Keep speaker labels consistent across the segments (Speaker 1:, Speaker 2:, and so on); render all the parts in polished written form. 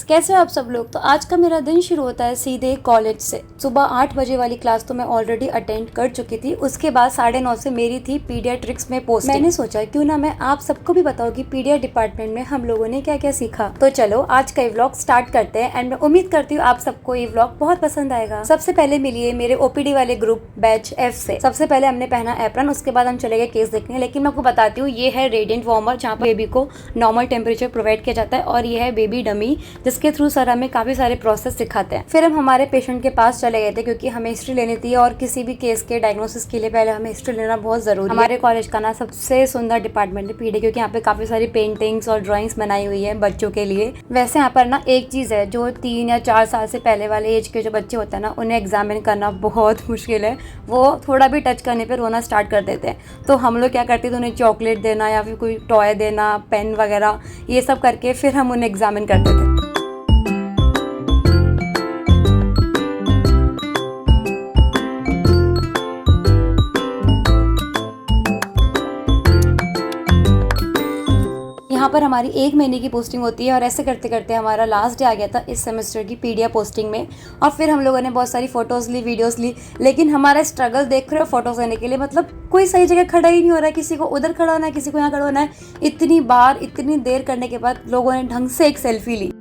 Speaker 1: Friends, कैसे हो आप सब लोग। तो आज का मेरा दिन शुरू होता है सीधे कॉलेज से। सुबह 8 बजे वाली क्लास तो मैं ऑलरेडी अटेंड कर चुकी थी। उसके बाद 9:30 से मेरी थी पीडियाट्रिक्स में पोस्टिंग। मैंने सोचा क्यों ना मैं आप सबको भी बताऊं कि पीडिया डिपार्टमेंट में हम लोगों ने क्या क्या सीखा। तो चलो आज का ये व्लॉग स्टार्ट करते हैं एंड मैं उम्मीद करती हूँ आप सबको ये व्लॉग बहुत पसंद आएगा। सबसे पहले मिलिए मेरे ओपीडी वाले ग्रुप बैच F से। सबसे पहले हमने पहना एप्रन, उसके बाद हम चले गए केस देखने। लेकिन मैं आपको बताती हूँ ये है रेडिएंट वार्मर, जहाँ पर बेबी को नॉर्मल टेम्परेचर प्रोवाइड किया जाता है, और ये है बेबी डमी जिसके थ्रू सर हमें काफी सारे प्रोसेस सिखाते हैं। फिर हम हमारे पेशेंट के पास चले गए थे क्योंकि हमें हिस्ट्री लेनी थी, और किसी भी केस के डायग्नोसिस के लिए पहले हमें हिस्ट्री लेना बहुत जरूरी है। हमारे कॉलेज का ना सबसे सुंदर डिपार्टमेंट है पीडी, क्योंकि यहाँ पे काफी सारी पेंटिंग्स और ड्राइंग्स बनाई हुई है बच्चों के लिए। वैसे यहाँ पर ना एक चीज है, जो 3 या 4 साल से पहले वाले एज के जो बच्चे होते हैं ना, उन्हें एग्जामिन करना बहुत मुश्किल है। वो थोड़ा भी टच करने पर रोना स्टार्ट कर देते हैं। तो हम लोग क्या करते थे, उन्हें चॉकलेट देना या फिर कोई टॉय देना, पेन वगैरह, ये सब करके फिर हम उन्हें एग्जामिन करते थे। यहाँ पर हमारी 1 महीने की पोस्टिंग होती है, और ऐसे करते करते हमारा लास्ट डे आ गया था इस सेमेस्टर की पीडिया पोस्टिंग में। और फिर हम लोगों ने बहुत सारी फोटोज़ ली, वीडियोस ली। लेकिन हमारा स्ट्रगल देख रहे हो फोटोज़ लेने के लिए, मतलब कोई सही जगह खड़ा ही नहीं हो रहा है। किसी को उधर खड़ा होना है, किसी को यहाँ खड़ा होना है। इतनी बार इतनी देर करने के बाद लोगों ने ढंग से एक सेल्फी ली।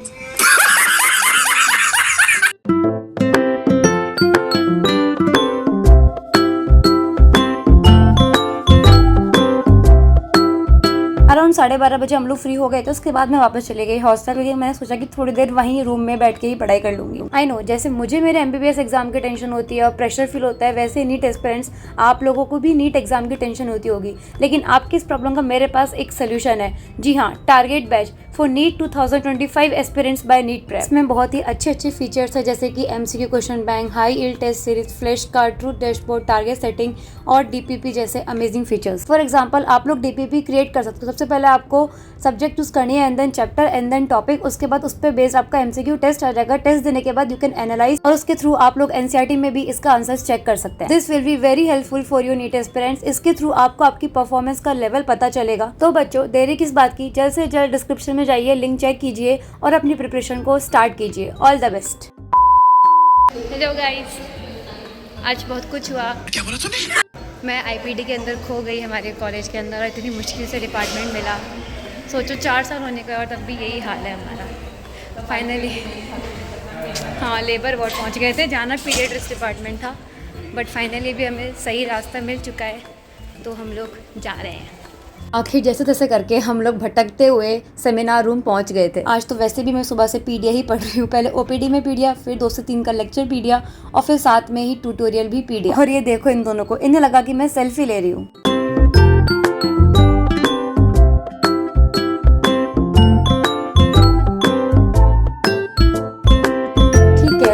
Speaker 1: अराउंड 12:30 बजे हम लोग फ्री हो गए थे। उसके बाद मैं वापस चली गई हॉस्टल, क्योंकि मैंने सोचा कि थोड़ी देर वहीं रूम में बैठ के ही पढ़ाई कर लूंगी। आई नो, जैसे मुझे मेरे एमबीबीएस एग्जाम की टेंशन होती है और प्रेशर फील होता है, वैसे नीट एस्पिरेंट्स आप लोगों को भी नीट एग्जाम की टेंशन होती होगी। लेकिन आपकी इस प्रॉब्लम का मेरे पास एक सोल्यूशन है। जी हाँ, target batch for NEET 2025 aspirants by NEET prep. इसमें बहुत ही अच्छे फीचर्स है, जैसे कि MCQ question bank, high yield test series, flash card, truth dashboard, target setting और डीपीपी जैसे अमेजिंग फीचर्स। फॉर एग्जांपल आप लोग डीपीपी क्रिएट कर सकते हो। सबसे पहले आपको सब्जेक्ट चूज करनी है, and then chapter, and then topic. उसके बाद उस पर बेस्ड आपका एमसीक्यू टेस्ट आ जाएगा। टेस्ट देने के बाद यू कैन एनालाइज, और उसके थ्रू आप लोग एनसीईआरटी में भी इसका आंसर्स चेक कर सकते हैं। This will be very helpful for your NEET aspirants. इसके थ्रू आपको आपकी परफॉर्मेंस का लेवल पता चलेगा। तो बच्चों, देरी किस बात की, जल्द से जल्द डिस्क्रिप्शन में जाइए, लिंक चेक कीजिए और अपनी प्रिपरेशन को स्टार्ट कीजिए। All the best.
Speaker 2: Hello guys, आज बहुत कुछ हुआ।
Speaker 3: क्या बोला तूने?
Speaker 2: मैं आईपीडी के अंदर खो गई, हमारे कॉलेज के अंदर, और इतनी मुश्किल से डिपार्टमेंट मिला। सोचो 4 साल होने का और तब भी यही हाल है हमारा। फाइनली हाँ, लेबर वार्ड पहुंच गए थे, जाना पीडियाट्रिक्स डिपार्टमेंट था, बट फाइनली भी हमें सही रास्ता मिल चुका है, तो हम लोग जा रहे हैं।
Speaker 1: आखिर जैसे तैसे करके हम लोग भटकते हुए सेमिनार रूम पहुंच गए थे। आज तो वैसे भी मैं सुबह से पीडिया ही पढ़ रही हूँ। पहले ओपीडी में पीडिया, फिर 2 से 3 का लेक्चर पीडिया, और फिर साथ में ही ट्यूटोरियल भी पीडिया। और ये देखो इन दोनों को, इन्हें लगा कि मैं सेल्फी ले रही हूँ।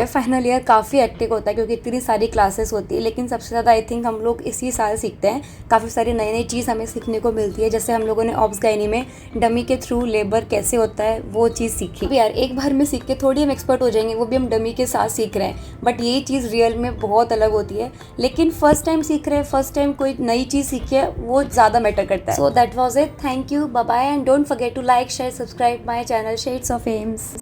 Speaker 1: फाइनल ईयर काफ़ी एक्टिव होता है क्योंकि इतनी सारी क्लासेस होती है। लेकिन सबसे ज़्यादा आई थिंक हम लोग इसी साल सीखते हैं। काफ़ी सारी नई नई चीज़ हमें सीखने को मिलती है। जैसे हम लोगों ने ऑब्स गायनी में डमी के थ्रू लेबर कैसे होता है वो चीज़ सीखी। यार एक बार में सीख के थोड़ी हम एक्सपर्ट हो जाएंगे, वो भी हम डमी के साथ सीख रहे हैं, बट यही चीज़ रियल में बहुत अलग होती है। लेकिन फर्स्ट टाइम सीख रहे हैं, फर्स्ट टाइम कोई नई चीज़ सीखिए, वो ज़्यादा मैटर करता है। So that was it. Thank you, bye bye, and don't forget to like, share, subscribe my channel shades of AIIMS.